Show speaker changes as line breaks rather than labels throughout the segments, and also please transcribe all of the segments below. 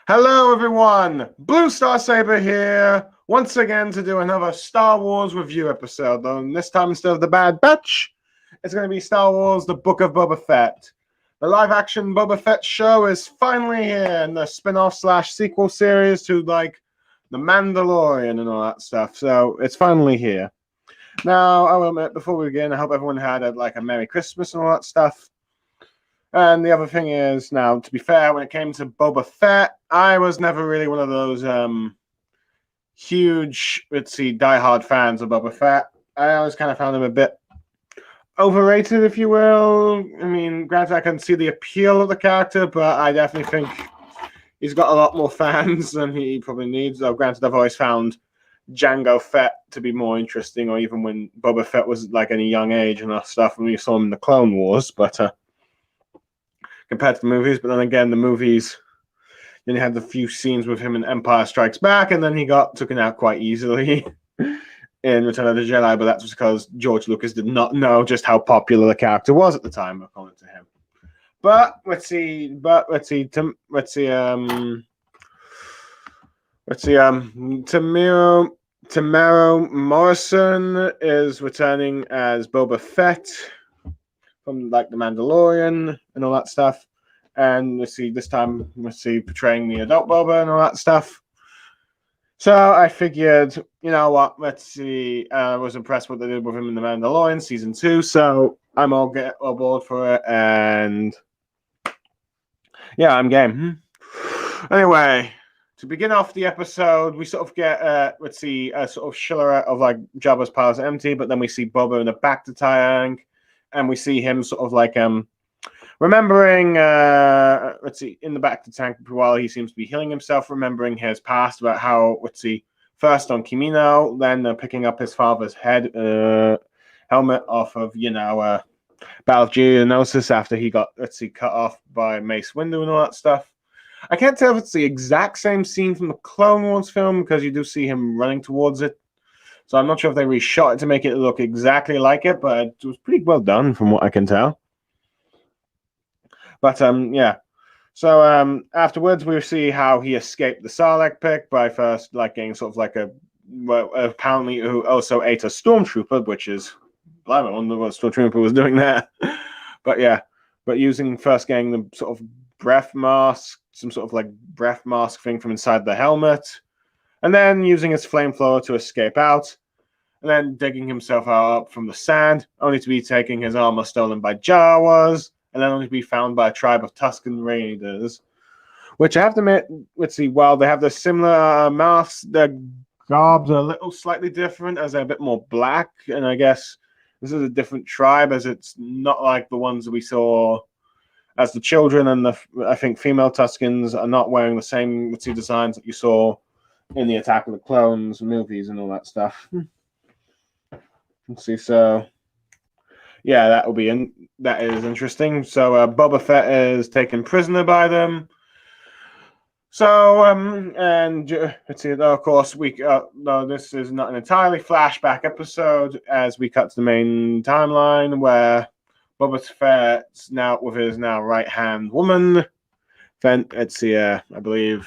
Hello, everyone. Blue Star Saber here, once again to do another Star Wars review episode. Though this time, instead of the Bad Batch, it's going to be Star Wars: The Book of Boba Fett. The live-action Boba Fett show is finally here, in the spin-off slash sequel series to the Mandalorian and all that stuff. So it's finally here. Now, I will admit, before we begin, I hope everyone had a Merry Christmas and all that stuff. And the other thing is, now, to be fair, when it came to Boba Fett, I was never really one of those huge, diehard fans of Boba Fett. I always kind of found him a bit overrated, if you will. I mean, granted, I can see the appeal of the character, but I definitely think he's got a lot more fans than he probably needs. Though, granted, I've always found Jango Fett to be more interesting, or even when Boba Fett was at a young age and stuff, when we saw him in the Clone Wars, but compared to the movies. But then again, the movies, then you had the few scenes with him in Empire Strikes Back, and then he got taken out quite easily in Return of the Jedi. But that's because George Lucas did not know just how popular the character was at the time, according to him. But Tamara Morrison is returning as Boba Fett from The Mandalorian and all that stuff. And this time portraying the adult Boba and all that stuff. So I figured, you know what, I was impressed with what they did with him in The Mandalorian Season 2, so I'm all get aboard for it, and yeah, I'm game. Anyway, to begin off the episode, we sort of get, a sort of silhouette of Jabba's palace empty, but then we see Boba in the back to Tank, and we see him sort of remembering, in the back to Tank while he seems to be healing himself, remembering his past about how, first on Kamino, then picking up his father's helmet off of, Battle of Geonosis after he got, cut off by Mace Windu and all that stuff. I can't tell if it's the exact same scene from the Clone Wars film, because you do see him running towards it. So I'm not sure if they reshot it to make it look exactly like it, but it was pretty well done from what I can tell. But yeah. So afterwards, we see how he escaped the Sarlacc pit by first getting sort of apparently who also ate a stormtrooper, which is I don't know what stormtrooper was doing there. But yeah, using first getting the sort of breath mask, some sort of breath mask thing from inside the helmet, and then using his flamethrower to escape out, and then digging himself up from the sand, only to be taking his armor stolen by Jawas, and then only to be found by a tribe of Tusken Raiders. Which I have to admit, while they have the similar masks, their garbs are a little slightly different, as they're a bit more black, and I guess this is a different tribe, as it's not like the ones that we saw as the children, and I think female Tuskens are not wearing the same designs that you saw in the Attack of the Clones movies and all that stuff. Let's see, so yeah, that is interesting. So Boba Fett is taken prisoner by them. So and let's see. Of course, no, this is not an entirely flashback episode, as we cut to the main timeline where Boba Fett's now with his right hand woman. I believe.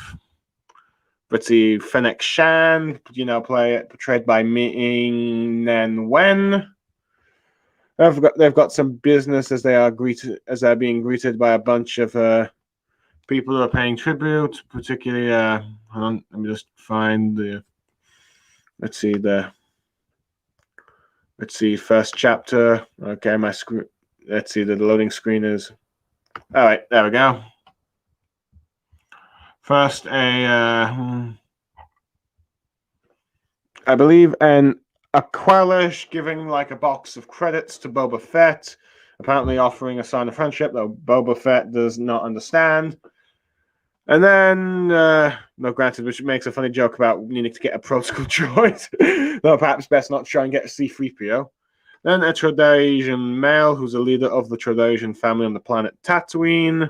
Fennec Shan, portrayed by Ming Nen Wen. They've got some business as they're being greeted by a bunch of people who are paying tribute, particularly hold on, let me just find the first chapter. Okay, my screen. Let's see, the loading screen is all right. There we go. First, I believe an Aqualish giving a box of credits to Boba Fett, apparently offering a sign of friendship, though Boba Fett does not understand. And then, no, granted, which makes a funny joke about needing to get a protocol droid, though perhaps best not try and get a C-3PO. Then a Trodasian male who's a leader of the Trodasian family on the planet Tatooine,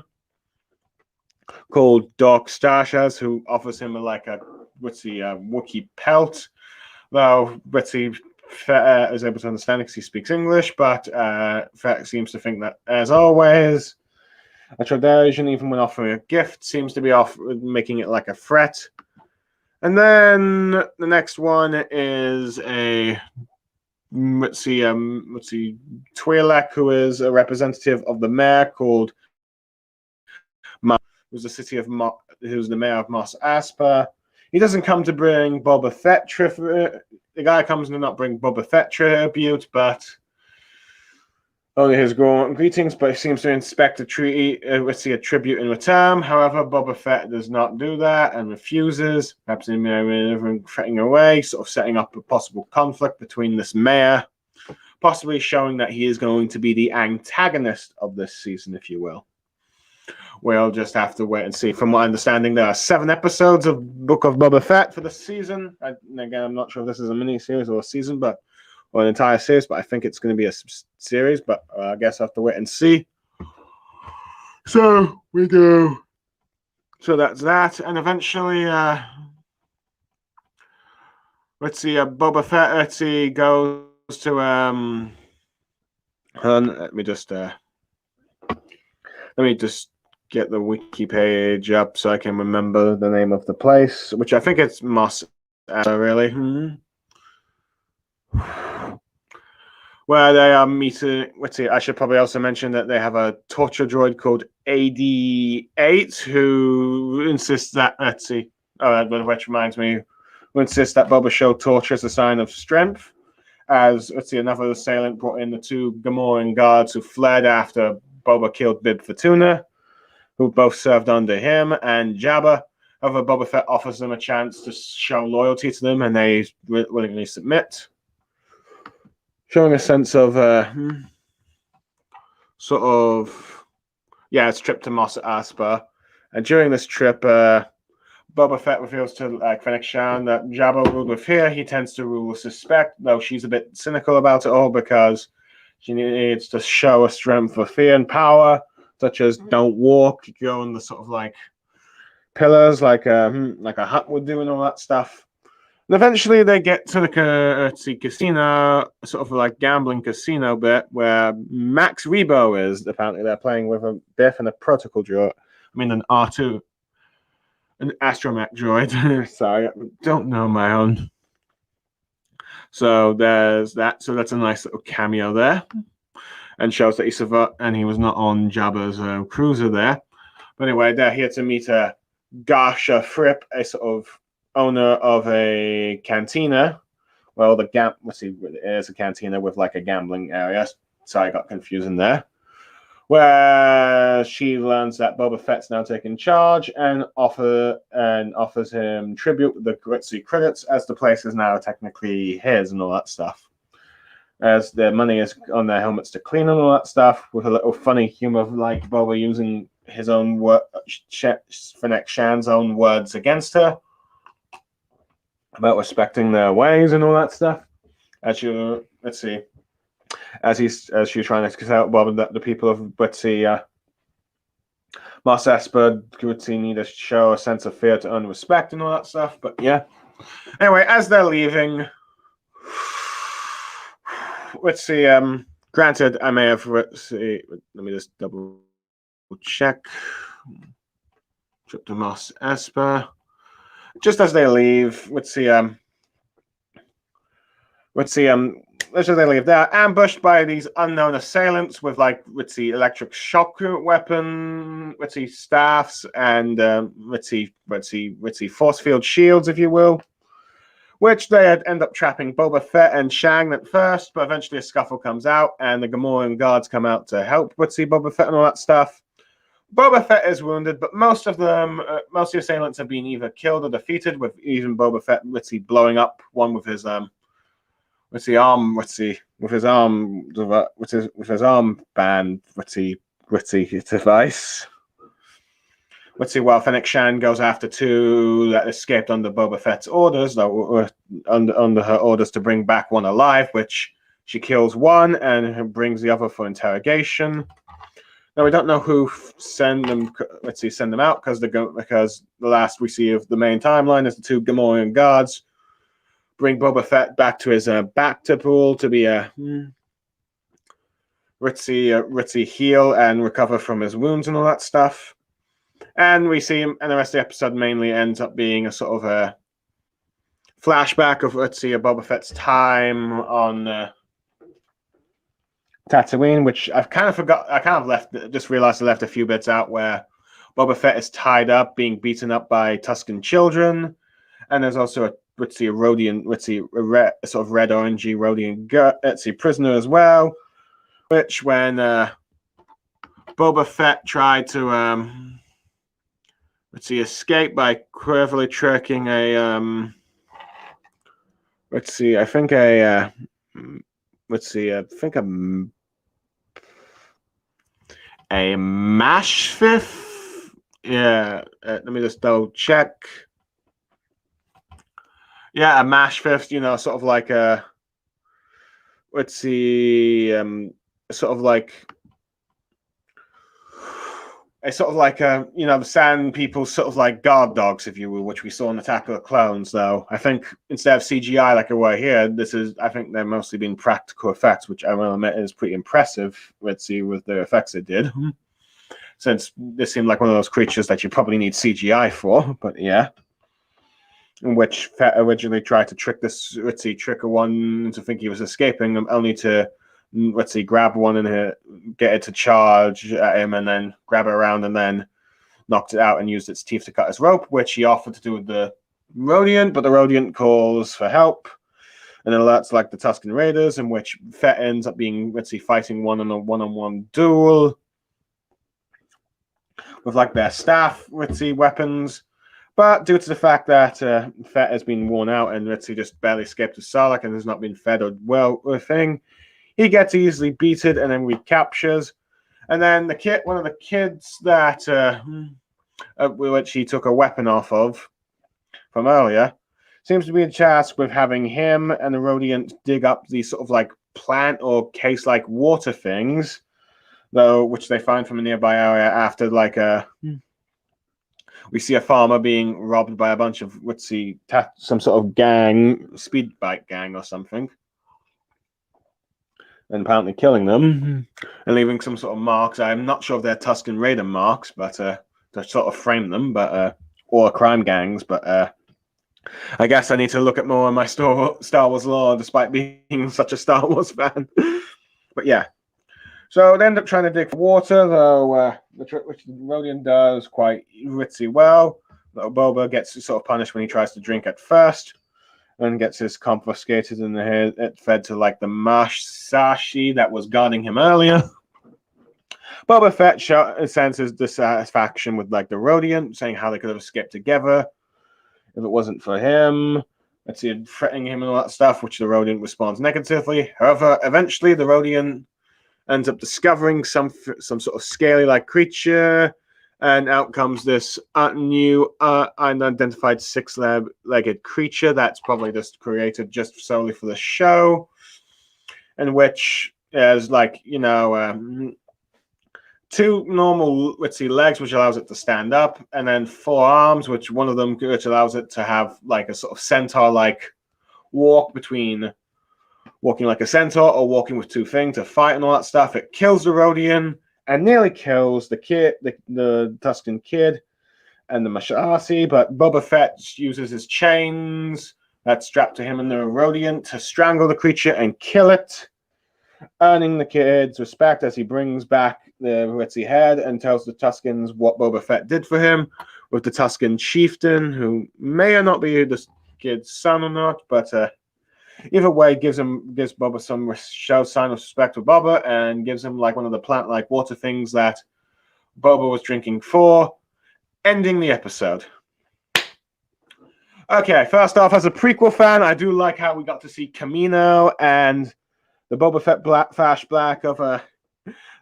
called Doc Starshaz, who offers him a Wookiee pelt. Though Fett is able to understand because he speaks English, but Fett seems to think that, as always, A Trandoshan, even when offering a gift, seems to be making it like a threat. And then the next one is a Twi'lek, who is a representative of the mayor called who's who's the mayor of Mos Espa. He doesn't come to bring Boba Fett tribute. The guy comes to not bring Boba Fett tribute, but only his greetings. But he seems to inspect a tribute in return. However, Boba Fett does not do that and refuses, perhaps in threatening away, sort of setting up a possible conflict between this mayor, possibly showing that he is going to be the antagonist of this season, if you will. We'll just have to wait and see. From my understanding, there are 7 episodes of Book of Boba Fett for this season. Again, I'm not sure if this is a mini-series or a season, or an entire series, but I think it's going to be a series, but I guess I'll have to wait and see. So, we go. So that's that, and eventually, Boba Fett, goes to, let me just get the wiki page up so I can remember the name of the place, which I think it's Mos Espa, really. Where they are meeting. I should probably also mention that they have a torture droid called AD8 who insists that, which reminds me, who insists that Boba show torture as a sign of strength. As, another assailant brought in the 2 Gamorrean guards who fled after Boba killed Bib Fortuna, who both served under him and Jabba. However, Boba Fett offers them a chance to show loyalty to them, and they willingly submit, showing a sense of it's trip to Mos Espa. And during this trip, Boba Fett reveals to Fennec Shan that Jabba ruled with fear. He tends to rule with respect, though she's a bit cynical about it all because she needs to show a strength of fear and power, such as don't walk, go on the sort of pillars like a hut would do and all that stuff. And eventually they get to the casino, sort of gambling casino bit where Max Rebo is. Apparently they're playing with a Biff and a protocol droid. An R2, an astromech droid. Sorry, I don't know my own. So there's that. So that's a nice little cameo there, and shows that he survived and he was not on Jabba's cruiser there. But anyway, they're here to meet Gasha Fripp, a sort of owner of a cantina. Well, there's a cantina with a gambling area. So I got confusing there. Where she learns that Boba Fett's now taking charge and offers him tribute with the credits, as the place is now technically his and all that stuff. As their money is on their helmets to clean and all that stuff, with a little funny humor of Boba using his own Fennec Shan's own words against her about respecting their ways and all that stuff. As she's trying to out Boba that the people of Mos Espa need to show a sense of fear to earn respect and all that stuff. But yeah. Anyway, as they're leaving, granted, I may have let me just double check. Trip to Mos Espa. Just as they leave, they're ambushed by these unknown assailants with electric shock weapon, staffs, and force field shields, if you will. Which they end up trapping Boba Fett and Shang at first, but eventually a scuffle comes out, and the Gamorrean guards come out to help Boba Fett and all that stuff. Boba Fett is wounded, but most of the assailants have been either killed or defeated, with even Boba Fett blowing up one with his arm band device. While Fennec Shan goes after 2 that escaped under Boba Fett's orders, though under her orders to bring back one alive, which she kills one and brings the other for interrogation. Now we don't know who send them out because the last we see of the main timeline is the 2 Gamorrean guards bring Boba Fett back to his Bacta pool to be Ritzy heal and recover from his wounds and all that stuff. And we see him, and the rest of the episode mainly ends up being a sort of a flashback of Boba Fett's time on Tatooine, which I've kind of forgot. I kind of just realized I left a few bits out where Boba Fett is tied up, being beaten up by Tusken children, and there's also a Rodian, a sort of red orangey Rodian prisoner as well. Which when Boba Fett tried to escape by cleverly tricking a I think a a mash fifth. Yeah, let me just double check. Yeah, a mash fifth. You know, sort of like a the Sand People's sort of like guard dogs, if you will, which we saw in Attack of the Clones. Though I think instead of CGI like it were here, I think they're mostly been practical effects, which I will admit is pretty impressive. With the effects it did, since this seemed like one of those creatures that you probably need CGI for. But yeah, in which Fett originally tried to trick tricker one into thinking he was escaping, only to grab one and get it to charge at him, and then grab it around, and then knocked it out and used its teeth to cut his rope, which he offered to do with the Rodiant, but the Rodiant calls for help and alerts like the Tusken Raiders, in which Fett ends up being fighting one-on-one duel with like their staff weapons. But due to the fact that Fett has been worn out and just barely escaped the Sarlacc and has not been fed or thing, he gets easily beaten and then recaptures. And then one of the kids that which he took a weapon off of from earlier, seems to be tasked with having him and the Rodiant dig up these sort of like plant or case-like water things, though, which they find from a nearby area after we see a farmer being robbed by a bunch of some sort of gang, speed bike gang or something, and apparently killing them and leaving some sort of marks. I'm not sure if they're Tusken Raider marks, but to sort of frame them, but or crime gangs. But I guess I need to look at more of my Star Wars lore, despite being such a Star Wars fan. But yeah, so they end up trying to dig for water, though the trick which the Rodian does quite well. Though Boba gets sort of punished when he tries to drink at first, and gets his confiscated and fed to like the Masashi that was guarding him earlier. Boba Fett senses dissatisfaction with like the Rodiant, saying how they could have escaped together if it wasn't for him. Threatening him and all that stuff, which the Rodiant responds negatively. However, eventually the Rodiant ends up discovering some sort of scaly-like creature, and out comes this new unidentified six-legged creature that's probably just created just solely for the show, in which is two normal legs, which allows it to stand up, and then four arms, which one of them allows it to have like a sort of centaur-like walking like a centaur or walking with two things to fight and all that stuff. It kills the Rodian and nearly kills the kid, the Tusken kid, and the Masashi. But Boba Fett uses his chains that's strapped to him and the Rodiant to strangle the creature and kill it, earning the kid's respect as he brings back the head and tells the Tuskens what Boba Fett did for him, with the Tusken chieftain, who may or not be the kid's son or not, but either way, gives Boba some sign of respect with Boba, and gives him like one of the plant-like water things that Boba was drinking for, ending the episode. Okay, first off, as a prequel fan, I do like how we got to see Kamino and the Boba Fett flashback of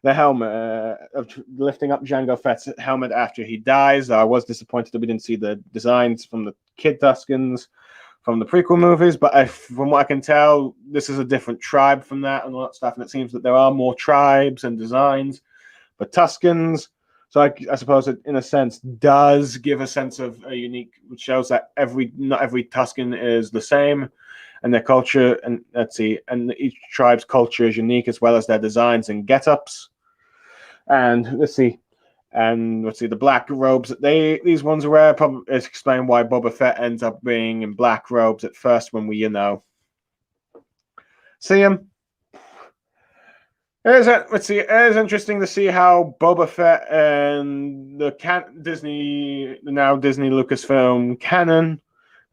the helmet, of lifting up Jango Fett's helmet after he dies. I was disappointed that we didn't see the designs from the Kid Tuskens from the prequel movies, but from what I can tell, this is a different tribe from that and all that stuff, and it seems that there are more tribes and designs for Tuskens. So I suppose it, in a sense, does give a sense of a unique, which shows that not every Tusken is the same, and their culture, and let's see, and each tribe's culture is unique as well as their designs and get-ups. And let's see, the black robes that these ones wear probably is explain why Boba Fett ends up being in black robes at first when we see him. It is interesting to see how Boba Fett and the now Disney Lucasfilm canon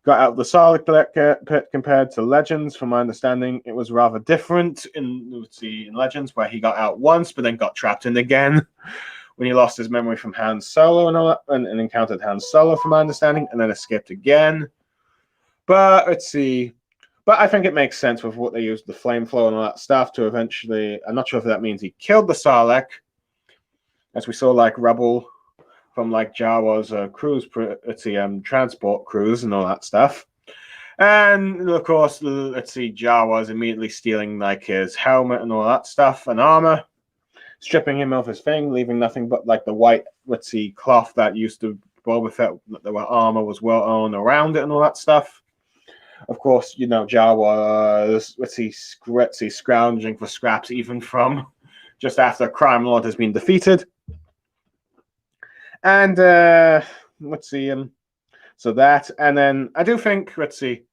got out of the Sarlacc pit compared to Legends. From my understanding, it was rather different in Legends, where he got out once, but then got trapped in again when he lost his memory from Han Solo and all that, and encountered Han Solo, from my understanding, and then escaped again. But But I think it makes sense with what they used, the flame flow and all that stuff, to eventually. I'm not sure if that means he killed the Sarlacc, as we saw like rubble from like Jawa's cruise, transport cruise and all that stuff. And of course, Jawa's immediately stealing like his helmet and all that stuff and armor, stripping him of his thing, leaving nothing but like the white, cloth that used to Boba Fett, that the armor was well on around it and all that stuff. Of course, Jawa is, scrounging for scraps even from just after Crime Lord has been defeated. And so that, and then I do think, granted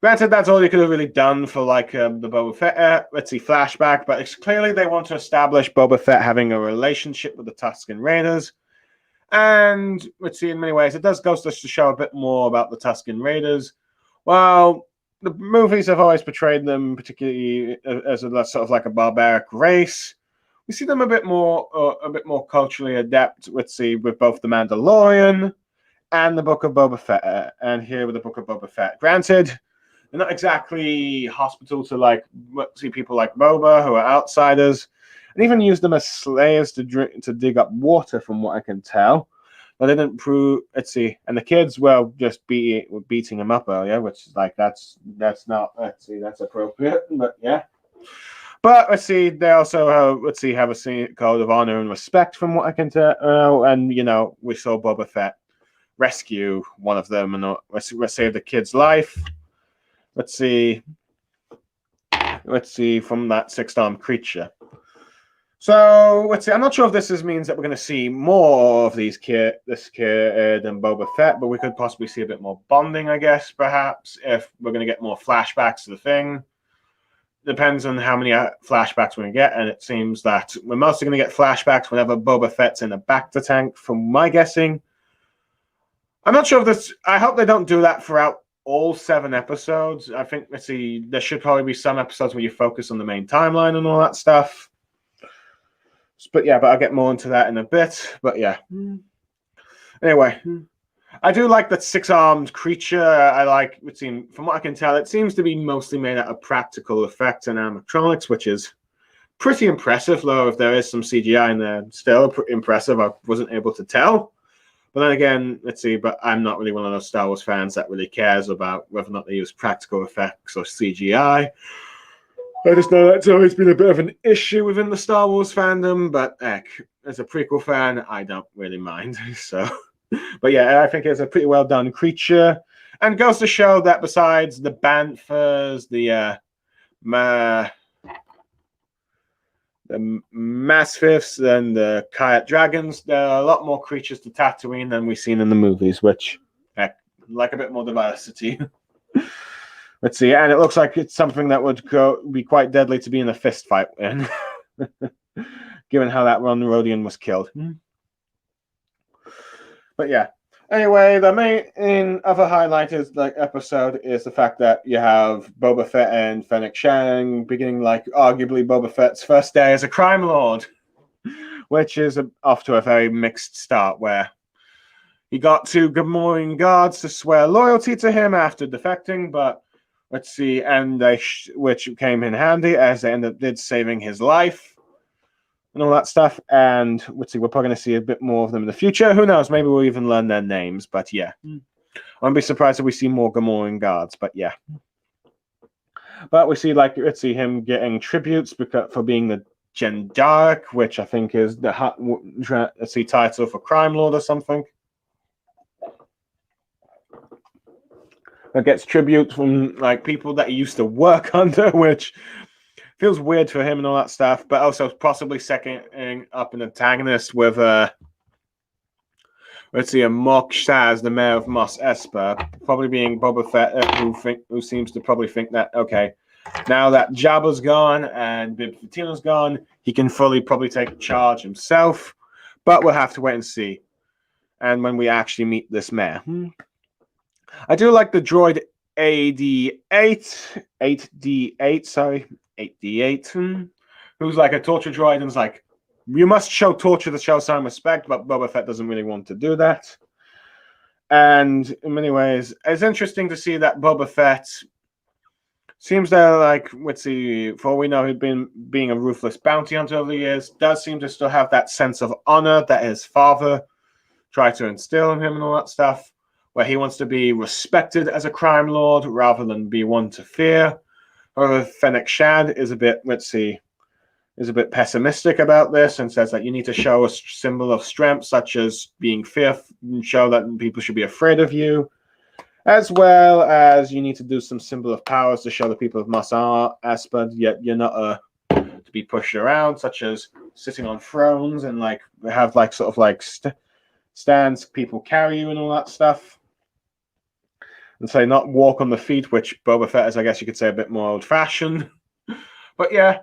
that's all you could have really done for like the Boba Fett, flashback, but it's clearly they want to establish Boba Fett having a relationship with the Tusken Raiders. And in many ways, it does go to show a bit more about the Tusken Raiders. Well, the movies have always portrayed them particularly as a sort of like a barbaric race. We see them a bit more culturally adept. With both the Mandalorian and the Book of Boba Fett, and here with the Book of Boba Fett. Granted, they're not exactly hospitable to people like Boba who are outsiders, and even use them as slaves to dig up water, from what I can tell. But they didn't prove. And the kids were just beating him up earlier, which is that's not that's appropriate. But yeah. But they also have a code of honor and respect, from what I can tell. And we saw Boba Fett rescue one of them and save the kid's life. Let's see, from that six-armed creature. So I'm not sure if this means that we're going to see more of this kid than Boba Fett, but we could possibly see a bit more bonding, I guess, perhaps, if we're going to get more flashbacks to the thing. Depends on how many flashbacks we're going to get, and it seems that we're mostly going to get flashbacks whenever Boba Fett's in a Bacta tank, from my guessing. I'm not sure if this. I hope they don't do that throughout all 7 episodes. I think there should probably be some episodes where you focus on the main timeline and all that stuff. But I'll get more into that in a bit. But yeah. Anyway, I do like that 6-armed creature. I like, from what I can tell, it seems to be mostly made out of practical effects and animatronics, which is pretty impressive. Though if there is some CGI in there, still impressive. I wasn't able to tell. But then again, but I'm not really one of those Star Wars fans that really cares about whether or not they use practical effects or CGI. I just know that's always been a bit of an issue within the Star Wars fandom, but heck, as a prequel fan, I don't really mind. So, but yeah, I think it's a pretty well done creature, and goes to show that besides the Banthas, the Mastiffs, and the Kayat Dragons, there are a lot more creatures to Tatooine than we've seen in the movies, which, heck, like a bit more diversity. And it looks like it's something that would be quite deadly to be in a fist fight in, given how that Ron Rodian was killed. But yeah. Anyway, the main other highlight is episode is the fact that you have Boba Fett and Fennec Shand beginning arguably Boba Fett's first day as a crime lord, which is off to a very mixed start, where he got 2 Gamorrean guards to swear loyalty to him after defecting, but and which came in handy as they did saving his life and all that stuff. And we're probably going to see a bit more of them in the future. Who knows? Maybe we'll even learn their names. But yeah, I wouldn't be surprised if we see more Gamorrean guards. But yeah, but we see him getting tributes for being the Jendaric, which I think is the title for Crime Lord or something. that gets tribute from like people that he used to work under, which feels weird for him and all that stuff. But also possibly seconding up an antagonist with let's see, a Mok Shaz, the mayor of Mos Espa, probably being Boba Fett, who seems to probably think that okay, now that Jabba's gone and Bib Fortuna's gone, he can fully probably take charge himself. But we'll have to wait and see. And when we actually meet this mayor. I do like the droid AD8, who's like a torture droid and is like, you must show torture to show some respect, but Boba Fett doesn't really want to do that. And in many ways, it's interesting to see that Boba Fett seems to, like, let's see, for all we know, he'd been being a ruthless bounty hunter over the years, does seem to still have that sense of honor that his father tried to instill in him and all that stuff, where he wants to be respected as a crime lord rather than be one to fear. However, Fennec Shand is a bit, is a bit pessimistic about this and says that you need to show a symbol of strength, such as being fearful, and show that people should be afraid of you, as well as you need to do some symbol of powers to show the people of Mos Espa yet you're not to be pushed around, such as sitting on thrones and like have like sort of like stands people carry you and all that stuff. And say not walk on the feet, which Boba Fett is, I guess you could say, a bit more old-fashioned. But yeah,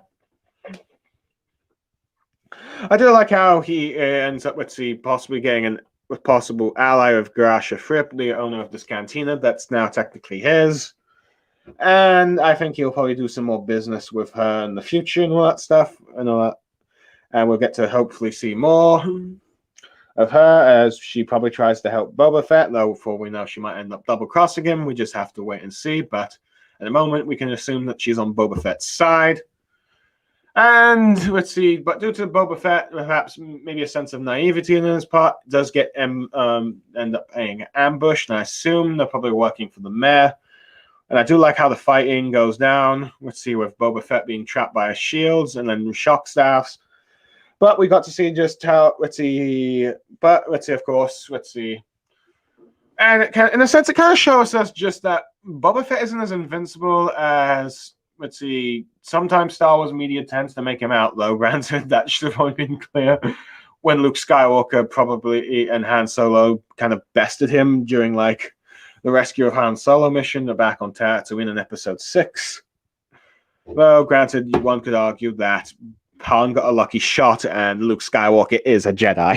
I do like how he ends up with possibly getting a possible ally of Garasha Fripp, the owner of this cantina that's now technically his. And I think he'll probably do some more business with her in the future and all that stuff and all that. And we'll get to hopefully see more of her as she probably tries to help Boba Fett, though for we know she might end up double-crossing him. We just have to wait and see. But at the moment, we can assume that she's on Boba Fett's side. And let's see, but due to Boba Fett, perhaps maybe a sense of naivety on his part, does get end up being ambushed. And I assume they're probably working for the mayor. And I do like how the fighting goes down. Let's see, with Boba Fett being trapped by his shields and then shock staffs. But we got to see just how, of course, and it can, in a sense, it kind of shows us just that Boba Fett isn't as invincible as, sometimes Star Wars media tends to make him out, though. Granted, that should have probably been clear when Luke Skywalker probably and Han Solo kind of bested him during, like, the rescue of Han Solo mission. They're back on Tatooine in Episode 6. Well, granted, one could argue that Han got a lucky shot and Luke Skywalker is a Jedi.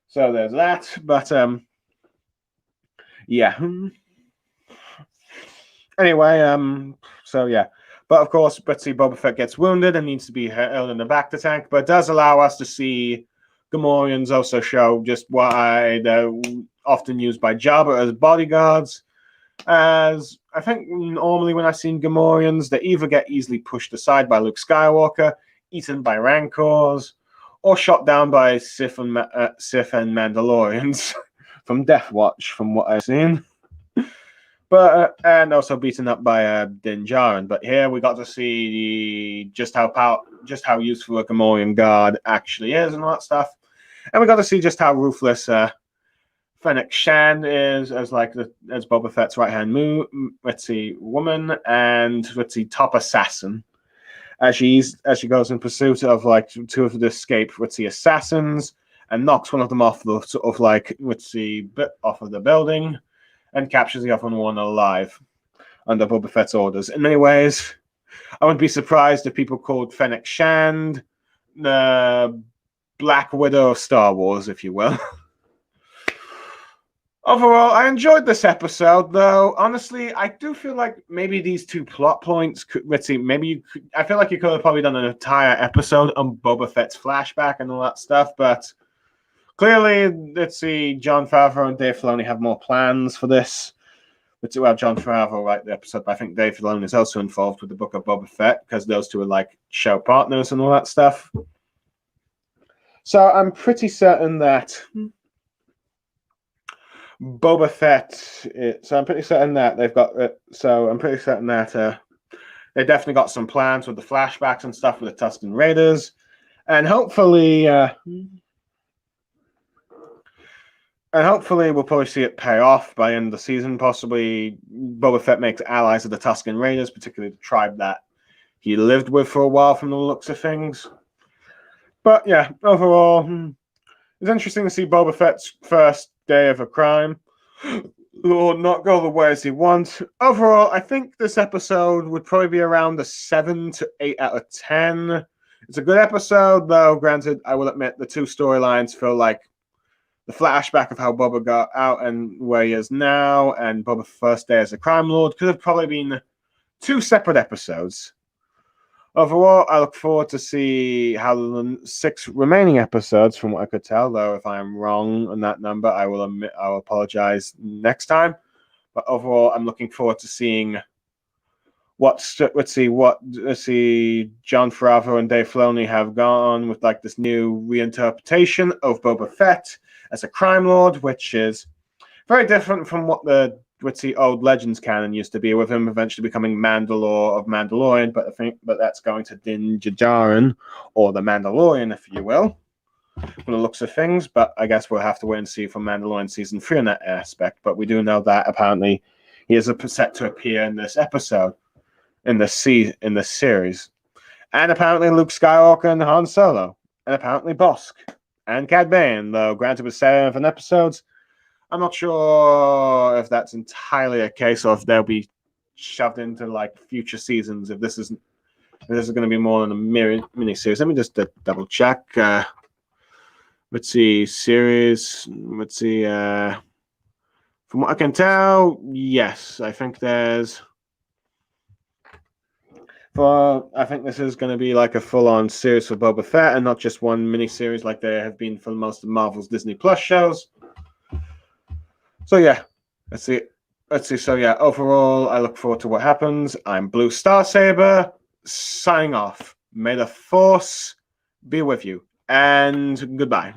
So there's that. But, yeah. Anyway, so yeah. But of course, Boba Fett gets wounded and needs to be held in the back to tank, but it does allow us to see Gamorreans also show just why they're often used by Jabba as bodyguards. As I think normally when I've seen Gamorreans, they either get easily pushed aside by Luke Skywalker, eaten by Rancors, or shot down by Sith and Mandalorians from Death Watch, from what I've seen. But and also beaten up by Din Djarin. But here we got to see just how useful a Gamorrean guard actually is and all that stuff. And we got to see just how ruthless Fennec Shand is as Boba Fett's right hand woman and top assassin. As she goes in pursuit of two of the escaped assassins and knocks one of them off the bit off of the building and captures the other one alive under Boba Fett's orders. In many ways, I wouldn't be surprised if people called Fennec Shand the Black Widow of Star Wars, if you will. Overall, I enjoyed this episode, though. Honestly, I do feel like maybe these two plot points could, I feel like you could have probably done an entire episode on Boba Fett's flashback and all that stuff, but clearly, Jon Favreau and Dave Filoni have more plans for this. Jon Favreau wrote the episode, but I think Dave Filoni is also involved with the Book of Boba Fett, because those two are show partners and all that stuff. So I'm pretty certain that Boba Fett. I'm pretty certain that they've got. I'm pretty certain that they definitely got some plans with the flashbacks and stuff with the Tusken Raiders, and hopefully, And hopefully we'll probably see it pay off by the end of the season. Possibly Boba Fett makes allies of the Tusken Raiders, particularly the tribe that he lived with for a while from the looks of things. But yeah, overall, it's interesting to see Boba Fett's first day of a crime or not go the way as he wants. Overall, I think this episode would probably be around a 7 to 8 out of 10. It's a good episode, though. Granted, I will admit the two storylines feel like the flashback of how Boba got out and where he is now, and Boba's first day as a crime lord could have probably been two separate episodes. Overall, I look forward to see how the 6 remaining episodes, from what I could tell, though if I am wrong on that number, I will apologize next time. But overall, I'm looking forward to seeing let's see Jon Favreau and Dave Filoni have gone with like this new reinterpretation of Boba Fett as a crime lord, which is very different from what the old Legends canon used to be, with him eventually becoming Mandalore of Mandalorian. But that's going to Din Djarin, or the Mandalorian, if you will, from the looks of things. But I guess we'll have to wait and see for Mandalorian season 3 in that aspect. But we do know that apparently he is set to appear in this episode, in the series, and apparently Luke Skywalker and Han Solo, and apparently Bosk and Cad Bane, though granted with 7 episodes. I'm not sure if that's entirely a case, or if they'll be shoved into like future seasons. If this is going to be more than a mini series. Let me just double check. Let's see, series. Let's see. From what I can tell, yes, I think there's. I think this is going to be like a full-on series for Boba Fett, and not just one mini series like there have been for most of Marvel's Disney Plus shows. So yeah, let's see. So yeah, overall, I look forward to what happens. I'm Blue Star Saber, signing off. May the Force be with you, and goodbye.